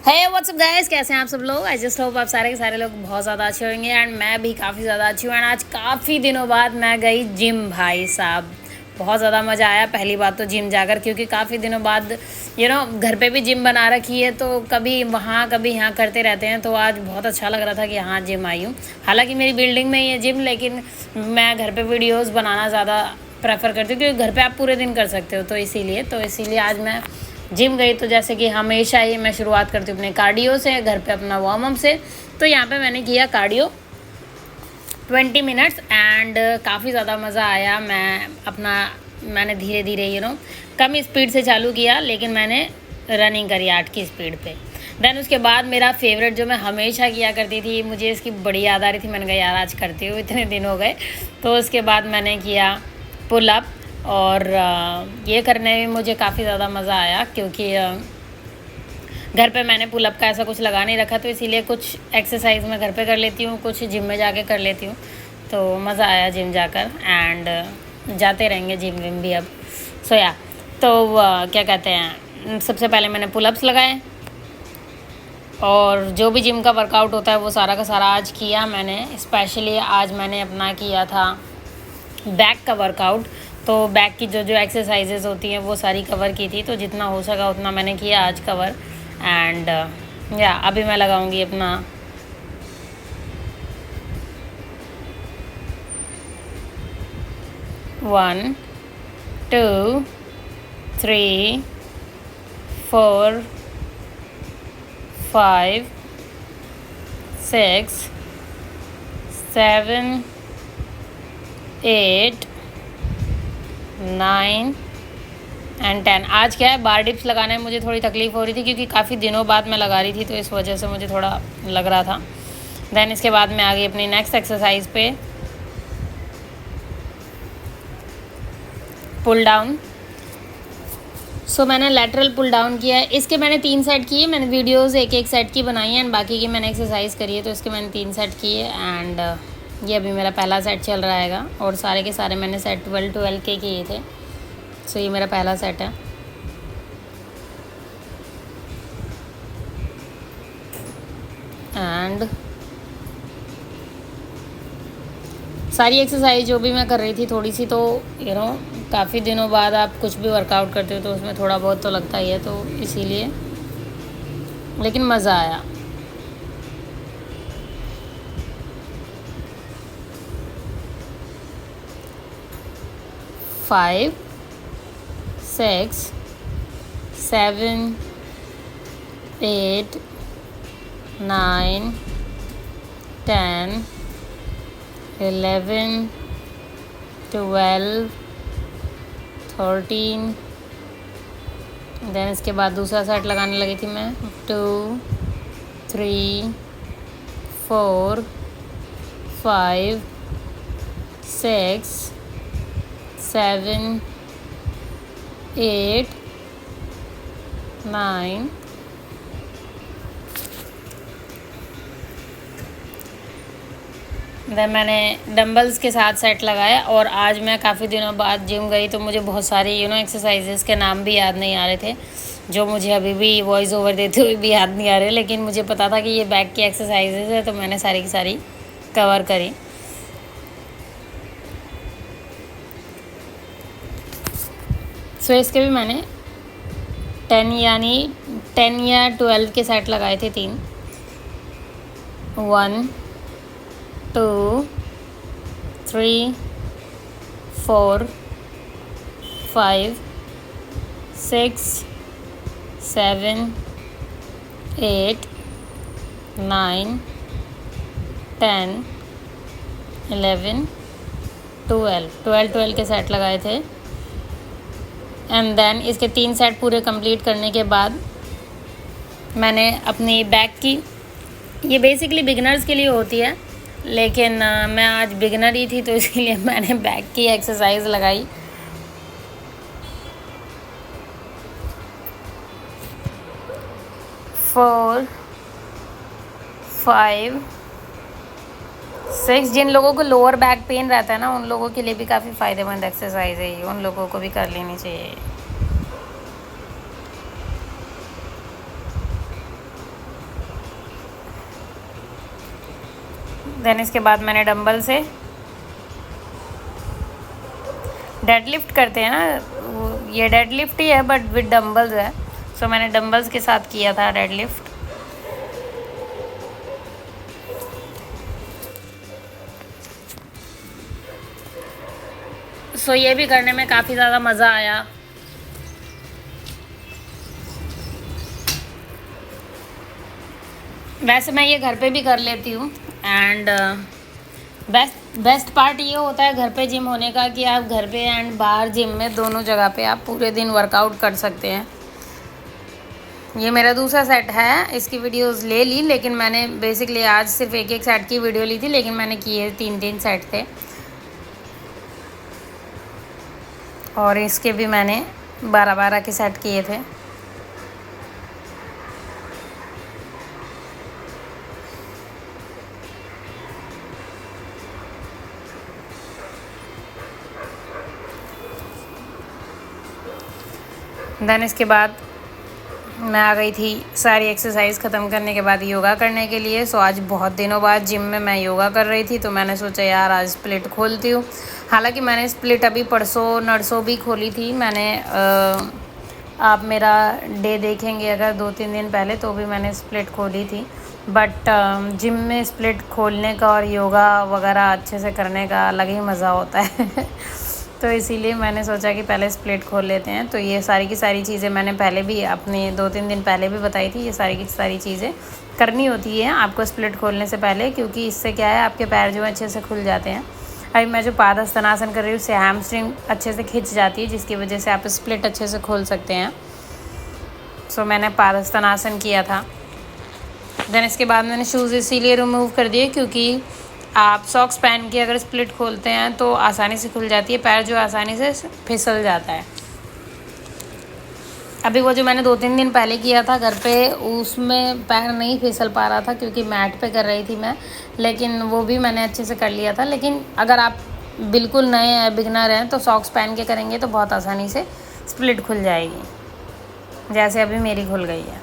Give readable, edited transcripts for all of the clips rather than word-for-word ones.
हे WhatsApp guys, कैसे हैं आप सब लोग। आई जस्ट होप आप सारे के सारे लोग बहुत ज़्यादा अच्छे होंगे एंड मैं भी काफ़ी ज़्यादा अच्छी हूँ। एंड आज काफ़ी दिनों बाद मैं गई जिम। भाई साहब बहुत ज़्यादा मज़ा आया। पहली बात तो जिम जाकर, क्योंकि काफ़ी दिनों बाद घर पे भी जिम बना रखी है तो कभी वहाँ कभी यहाँ करते रहते हैं। तो आज बहुत अच्छा लग रहा था कि हाँ जिम आई हूँ। हालांकि मेरी बिल्डिंग में ही है जिम, लेकिन मैं घर पे वीडियोज़ बनाना ज़्यादा प्रेफर करती हूँ क्योंकि घर पे आप पूरे दिन कर सकते हो। तो इसीलिए आज मैं जिम गई। तो जैसे कि हमेशा ही मैं शुरुआत करती हूँ अपने कार्डियो से, घर पे अपना वार्म अप से। तो यहाँ पे मैंने किया कार्डियो 20 मिनट्स एंड काफ़ी ज़्यादा मज़ा आया। मैंने धीरे धीरे कम स्पीड से चालू किया, लेकिन मैंने रनिंग करी 8 की स्पीड पे। देन उसके बाद मेरा फेवरेट जो मैं हमेशा किया करती थी, मुझे इसकी बड़ी याद आ रही थी, मैंने कहा यार आज करती हूँ, इतने दिन हो गए। तो उसके बाद मैंने किया पुल अप और ये करने में मुझे काफ़ी ज़्यादा मज़ा आया क्योंकि घर पे मैंने पुल अप का ऐसा कुछ लगा नहीं रखा। तो इसीलिए कुछ एक्सरसाइज मैं घर पे कर लेती हूँ, कुछ जिम में जाके कर लेती हूँ। तो मज़ा आया जिम जाकर एंड जाते रहेंगे जिम विम भी अब। सो या तो क्या कहते हैं, सबसे पहले मैंने पुल अप्स लगाए और जो भी जिम का वर्कआउट होता है वो सारा का सारा आज किया मैंने। स्पेशली आज मैंने अपना किया था बैक का वर्कआउट। तो बैक की जो जो एक्सरसाइजेज होती हैं वो सारी कवर की थी। तो जितना हो सका उतना मैंने किया आज कवर एंड या अभी मैं लगाऊंगी अपना one two three four 5 6 7 8 9 and 10। आज क्या है, बार डिप्स लगाने में मुझे थोड़ी तकलीफ़ हो रही थी क्योंकि काफ़ी दिनों बाद मैं लगा रही थी, तो इस वजह से मुझे थोड़ा लग रहा था। देन इसके बाद मैं आ गई अपनी नेक्स्ट एक्सरसाइज पे, पुल डाउन। सो मैंने लेटरल पुल डाउन किया है। इसके मैंने 3 सेट किए। मैंने वीडियोस एक सेट की बनाई है एंड बाकी की मैंने एक्सरसाइज करी है। तो इसके मैंने 3 सेट किए एंड ये अभी मेरा पहला सेट चल रहा हैगा और सारे के सारे मैंने सेट 12 के किए थे। सो ये मेरा पहला सेट है एंड सारी एक्सरसाइज जो भी मैं कर रही थी थोड़ी सी, तो काफ़ी दिनों बाद आप कुछ भी वर्कआउट करते हो तो उसमें थोड़ा बहुत तो लगता ही है, तो इसीलिए, लेकिन मज़ा आया। फाइव 6 7 8 9 10 11 12 13। देन इसके बाद दूसरा सेट लगाने लगी थी मैं 2 3 4 5 6 7 8 9। देन मैंने डंबल्स के साथ सेट लगाया। और आज मैं काफ़ी दिनों बाद जिम गई तो मुझे बहुत सारे एक्सरसाइजेस के नाम भी याद नहीं आ रहे थे, जो मुझे अभी भी वॉइस ओवर देते हुए भी याद नहीं आ रहे, लेकिन मुझे पता था कि ये बैक की एक्सरसाइजेस है, तो मैंने सारी की सारी कवर करी। सो इसके भी मैंने 10 या 12 के सेट लगाए थे 3। 1 2 3 4 5 6 7 8 9 10 11 12 के सेट लगाए थे। एंड देन इसके 3 सेट पूरे कंप्लीट करने के बाद मैंने अपनी बैक की, ये बेसिकली बिगिनर्स के लिए होती है, लेकिन मैं आज बिगिनर ही थी तो इसलिए मैंने बैक की एक्सरसाइज लगाई। 4 5 6। जिन लोगों को लोअर बैक पेन रहता है ना, उन लोगों के लिए भी काफ़ी फ़ायदेमंद एक्सरसाइज है ये, उन लोगों को भी कर लेनी चाहिए। देन इसके बाद मैंने डंबल से डेडलिफ्ट करते हैं ना, ये डेडलिफ्ट ही है बट विद डंबल्स है। सो मैंने डंबल्स के साथ किया था डेडलिफ्ट। सो ये भी करने में काफ़ी ज़्यादा मज़ा आया। वैसे मैं ये घर पे भी कर लेती हूँ एंड बेस्ट पार्ट ये होता है घर पे जिम होने का कि आप घर पे एंड बाहर जिम में दोनों जगह पे आप पूरे दिन वर्कआउट कर सकते हैं। ये मेरा दूसरा सेट है, इसकी वीडियोस ले ली, लेकिन मैंने बेसिकली आज सिर्फ एक सेट की वीडियो ली थी, लेकिन मैंने किए 3 सेट थे और इसके भी मैंने 12 के सेट किए थे। देन इसके बाद मैं आ गई थी सारी एक्सरसाइज ख़त्म करने के बाद योगा करने के लिए। सो आज बहुत दिनों बाद जिम में मैं योगा कर रही थी, तो मैंने सोचा यार आज स्प्लिट खोलती हूँ। हालांकि मैंने स्प्लिट अभी परसों नरसों भी खोली थी मैंने। आप मेरा डे देखेंगे अगर 2-3 दिन पहले, तो भी मैंने स्प्लिट खोली थी। बट जिम में स्प्लिट खोलने का और योगा वगैरह अच्छे से करने का अलग ही मज़ा होता है तो इसीलिए मैंने सोचा कि पहले स्प्लिट खोल लेते हैं। तो ये सारी की सारी चीज़ें मैंने पहले भी अपने 2-3 दिन पहले भी बताई थी। ये सारी की सारी चीज़ें करनी होती है आपको स्प्लिट खोलने से पहले, क्योंकि इससे क्या है आपके पैर जो अच्छे से खुल जाते हैं। अभी मैं जो पादहस्तनासन कर रही हूँ उससे हैमस्ट्रिंग अच्छे से खिंच जाती है, जिसकी वजह से आप स्प्लिट अच्छे से खोल सकते हैं। सो मैंने पादहस्तनासन किया था। देन इसके बाद मैंने शूज़ इसीलिए रिमूव कर दिए क्योंकि आप सॉक्स पहन के अगर स्प्लिट खोलते हैं तो आसानी से खुल जाती है, पैर जो आसानी से फिसल जाता है। अभी वो जो मैंने 2-3 दिन पहले किया था घर पे, उसमें पैर नहीं फिसल पा रहा था क्योंकि मैट पे कर रही थी मैं, लेकिन वो भी मैंने अच्छे से कर लिया था। लेकिन अगर आप बिल्कुल नए हैं, बिगनर हैं, तो सॉक्स पहन के करेंगे तो बहुत आसानी से स्प्लिट खुल जाएगी, जैसे अभी मेरी खुल गई है।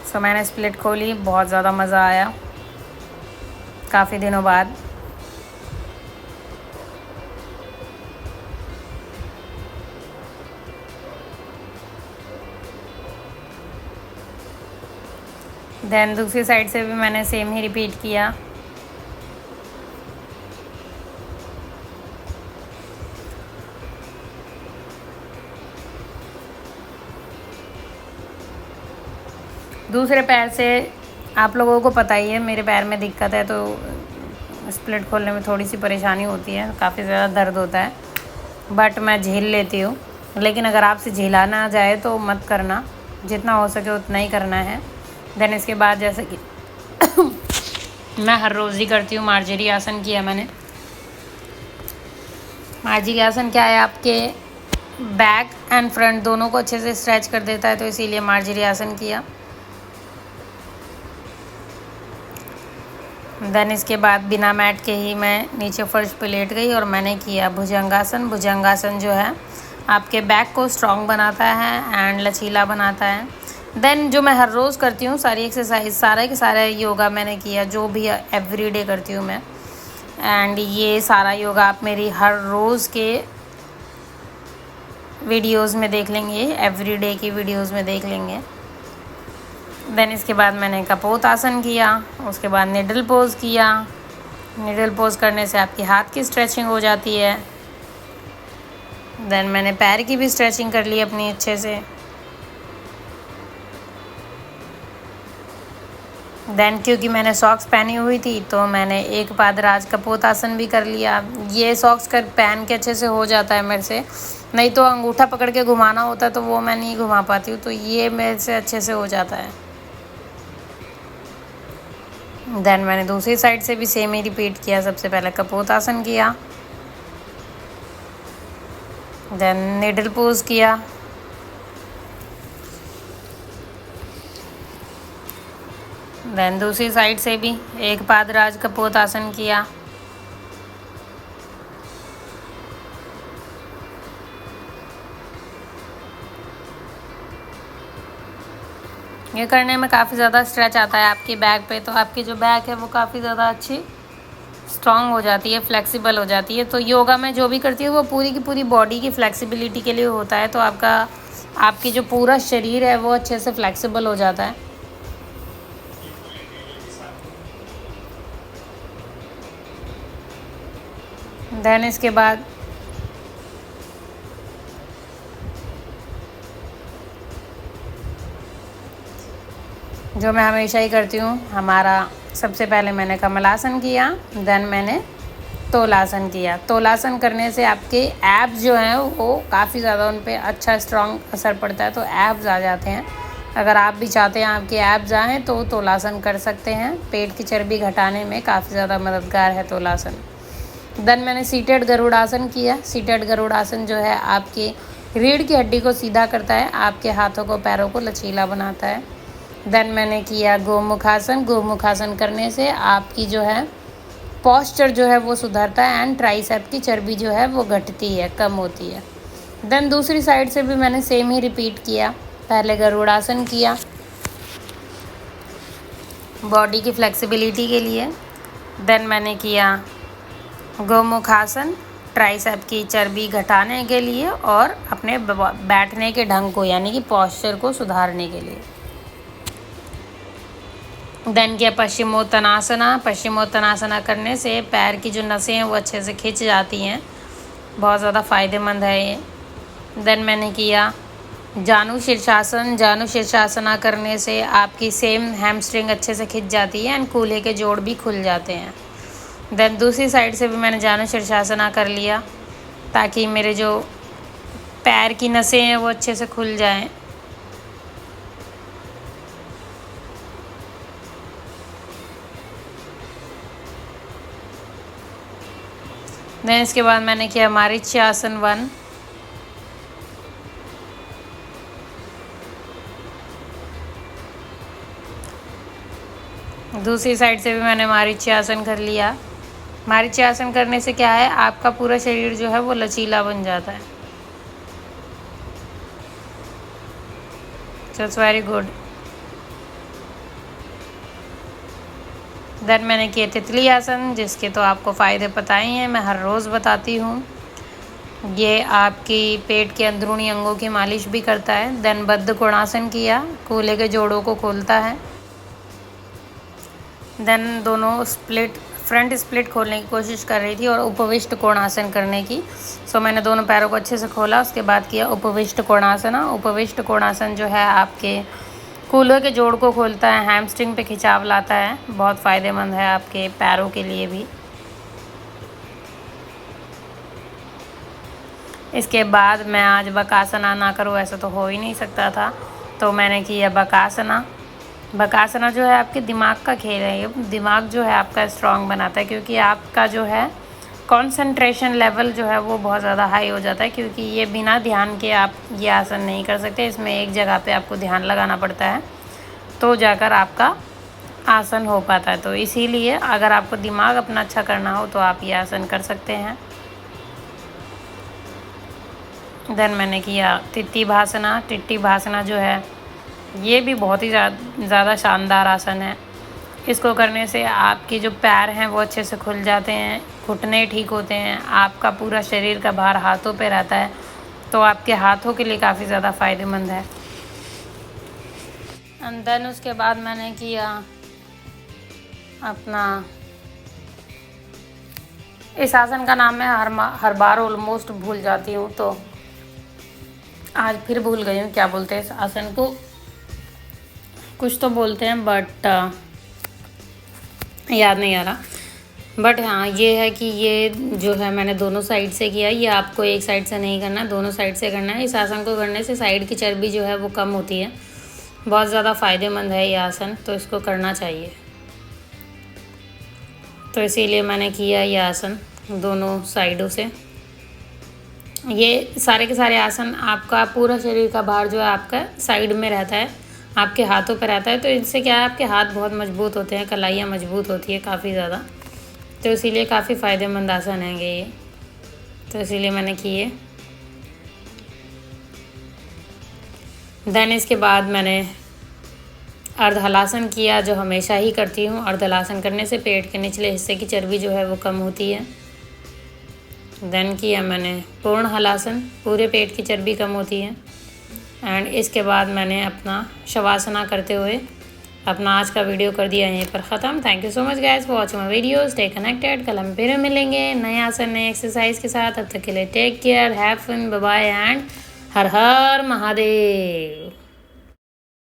सो मैंने स्प्लिट खोली, बहुत ज़्यादा मज़ा आया काफ़ी दिनों बाद। देन दूसरी साइड से भी मैंने सेम ही रिपीट किया। दूसरे पैर से आप लोगों को पता ही है मेरे पैर में दिक्कत है, तो स्प्लिट खोलने में थोड़ी सी परेशानी होती है, काफ़ी ज़्यादा दर्द होता है, बट मैं झेल लेती हूँ। लेकिन अगर आपसे झेला ना जाए तो मत करना, जितना हो सके उतना ही करना है। देन इसके बाद जैसे कि मैं हर रोज़ ही करती हूँ, मार्जरी आसन किया मैंने। मार्जरी आसन क्या है, आपके बैक एंड फ्रंट दोनों को अच्छे से स्ट्रेच कर देता है, तो इसीलिए मार्जरी आसन किया। देन इसके बाद बिना मैट के ही मैं नीचे फर्श पे लेट गई और मैंने किया भुजंगासन। भुजंगासन जो है आपके बैक को स्ट्रॉन्ग बनाता है एंड लचीला बनाता है। देन जो मैं हर रोज़ करती हूँ सारी एक्सरसाइज, सारे के सारे योगा मैंने किया, जो भी एवरीडे करती हूँ मैं। एंड ये सारा योगा आप मेरी हर रोज़ के वीडियोस में देख लेंगे, एवरीडे की वीडियोस में देख लेंगे। देन इसके बाद मैंने कपोत आसन किया, उसके बाद निडल पोज किया। निडल पोज करने से आपके हाथ की स्ट्रेचिंग हो जाती है। देन मैंने पैर की भी स्ट्रेचिंग कर ली अपनी अच्छे से। देन क्योंकि मैंने सॉक्स पहनी हुई थी तो मैंने एक पादराज कपोत आसन भी कर लिया। ये सॉक्स कर पहन के अच्छे से हो जाता है मेरे से, नहीं तो अंगूठा पकड़ के घुमाना होता है तो वो मैं नहीं घुमा पाती हूँ, तो ये मेरे से अच्छे से हो जाता है। देन मैंने दूसरी साइड से भी सेम ही रिपीट किया। सबसे पहले कपोत आसन किया, देन निडल पोज किया, देन दूसरी साइड से भी एक पादराज कपोत आसन किया। ये करने में काफ़ी ज़्यादा स्ट्रेच आता है आपकी बैक पे, तो आपकी जो बैक है वो काफ़ी ज़्यादा अच्छी स्ट्रॉन्ग हो जाती है, फ्लेक्सिबल हो जाती है। तो योगा में जो भी करती हूँ वो पूरी की पूरी बॉडी की फ्लेक्सिबिलिटी के लिए होता है, तो आपकी जो पूरा शरीर है वो अच्छे से फ्लेक्सिबल हो जाता है। देन इसके बाद जो मैं हमेशा ही करती हूँ, हमारा सबसे पहले मैंने कमलासन किया, देन मैंने तोलासन किया। तोलासन करने से आपके एब्स जो हैं वो काफ़ी ज़्यादा उन पे अच्छा स्ट्रॉन्ग असर पड़ता है, तो एब्स आ जाते हैं। अगर आप भी चाहते हैं आपके एब्स आएँ तो तोलासन कर सकते हैं। पेट की चर्बी घटाने में काफ़ी ज़्यादा मददगार है तोलासन। देन मैंने सीटेड गरुड़ासन किया। सीटेड गरुड़ासन जो है आपकी रीढ़ की हड्डी को सीधा करता है, आपके हाथों को पैरों को लचीला बनाता है। देन मैंने किया गोमुखासन। गोमुखासन करने से आपकी जो है पॉस्चर जो है वो सुधरता है एंड ट्राइसेप की चर्बी जो है वो घटती है, कम होती है। देन दूसरी साइड से भी मैंने सेम ही रिपीट किया। पहले गरुड़ासन किया बॉडी की फ्लेक्सिबिलिटी के लिए, देन मैंने किया गोमुखासन ट्राइसेप की चर्बी घटाने के लिए और अपने बैठने के ढंग को यानी कि पॉस्चर को सुधारने के लिए। देन किया पश्चिमोत्तानासना। पश्चिमोत्तानासना करने से पैर की जो नसें हैं वो अच्छे से खिंच जाती हैं, बहुत ज़्यादा फ़ायदेमंद है ये। देन मैंने किया जानु शीर्षासन। जानु शीर्षासना करने से आपकी सेम हैमस्ट्रिंग अच्छे से खिंच जाती है एंड कूल्हे के जोड़ भी खुल जाते हैं। देन दूसरी साइड से भी मैंने जानु शीर्षासना कर लिया ताकि मेरे जो पैर की नसें हैं वो अच्छे से खुल जाएं। देन इसके बाद मैंने किया मारीच्यासन 1। दूसरी साइड से भी मैंने मारीच्यासन कर लिया। मारीच्यासन करने से क्या है, आपका पूरा शरीर जो है वो लचीला बन जाता है। So it's very good. Then मैंने किए तितली आसन, जिसके तो आपको फ़ायदे पता ही हैं, मैं हर रोज़ बताती हूँ। ये आपकी पेट के अंदरूनी अंगों की मालिश भी करता है। देन बद्ध कोणासन किया, कूल्हे के जोड़ों को खोलता है। देन दोनों फ्रंट स्प्लिट खोलने की कोशिश कर रही थी और उपविष्ट कोणासन करने की। सो मैंने दोनों पैरों को अच्छे से खोला, उसके बाद किया उपविष्ट कोणासना। उपविष्ट कोणासन जो है आपके कूल्हे के जोड़ को खोलता है, हैमस्ट्रिंग पे खिंचाव लाता है, बहुत फ़ायदेमंद है आपके पैरों के लिए भी। इसके बाद मैं आज बकासना ना करूँ ऐसा तो हो ही नहीं सकता था, तो मैंने किया बकासना। बकासना जो है आपके दिमाग का खेल है, ये दिमाग जो है आपका स्ट्रॉन्ग बनाता है, क्योंकि आपका जो है कंसंट्रेशन लेवल जो है वो बहुत ज़्यादा हाई हो जाता है, क्योंकि ये बिना ध्यान के आप ये आसन नहीं कर सकते। इसमें एक जगह पे आपको ध्यान लगाना पड़ता है तो जाकर आपका आसन हो पाता है। तो इसीलिए अगर आपको दिमाग अपना अच्छा करना हो तो आप ये आसन कर सकते हैं। देन मैंने किया टिट्टी भासना। टिट्टी भासना जो है ये भी बहुत ही ज़्यादा शानदार आसन है। इसको करने से आपके जो पैर हैं वो अच्छे से खुल जाते हैं, घुटने ठीक होते हैं, आपका पूरा शरीर का भार हाथों पे रहता है, तो आपके हाथों के लिए काफ़ी ज़्यादा फ़ायदेमंद है। एंड देन उसके बाद मैंने किया अपना, इस आसन का नाम मैं हर बार ऑलमोस्ट भूल जाती हूँ, तो आज फिर भूल गई हूँ क्या बोलते हैं इस आसन को। कुछ तो बोलते हैं बट याद नहीं आ रहा। बट हाँ ये है कि ये जो है मैंने दोनों साइड से किया, ये आपको एक साइड से नहीं करना, दोनों साइड से करना है। इस आसन को करने से साइड की चर्बी जो है वो कम होती है, बहुत ज़्यादा फ़ायदेमंद है ये आसन, तो इसको करना चाहिए। तो इसीलिए मैंने किया ये आसन दोनों साइडों से। ये सारे के सारे आसन आपका पूरा शरीर का भार जो है आपका साइड में रहता है, आपके हाथों पर रहता है, तो इनसे क्या है आपके हाथ बहुत मजबूत होते हैं, कलाइयाँ मजबूत होती है काफ़ी ज़्यादा, तो इसीलिए काफ़ी फ़ायदेमंद आसन हैंगे ये, तो इसीलिए मैंने किए। देन इसके बाद मैंने अर्धहलासन किया, जो हमेशा ही करती हूँ। अर्धहलासन करने से पेट के निचले हिस्से की चर्बी जो है वो कम होती है। देन किया मैंने पूर्ण हलासन, पूरे पेट की चर्बी कम होती है। एंड इसके बाद मैंने अपना शवासना करते हुए अपना आज का वीडियो कर दिया यहीं पर ख़त्म। Thank you so much guys for watching my video. Stay connected. कल हम फिर मिलेंगे नए आसन नए एक्सरसाइज के साथ। तब तक के लिए take care, have fun, bye bye and हर हर महादेव।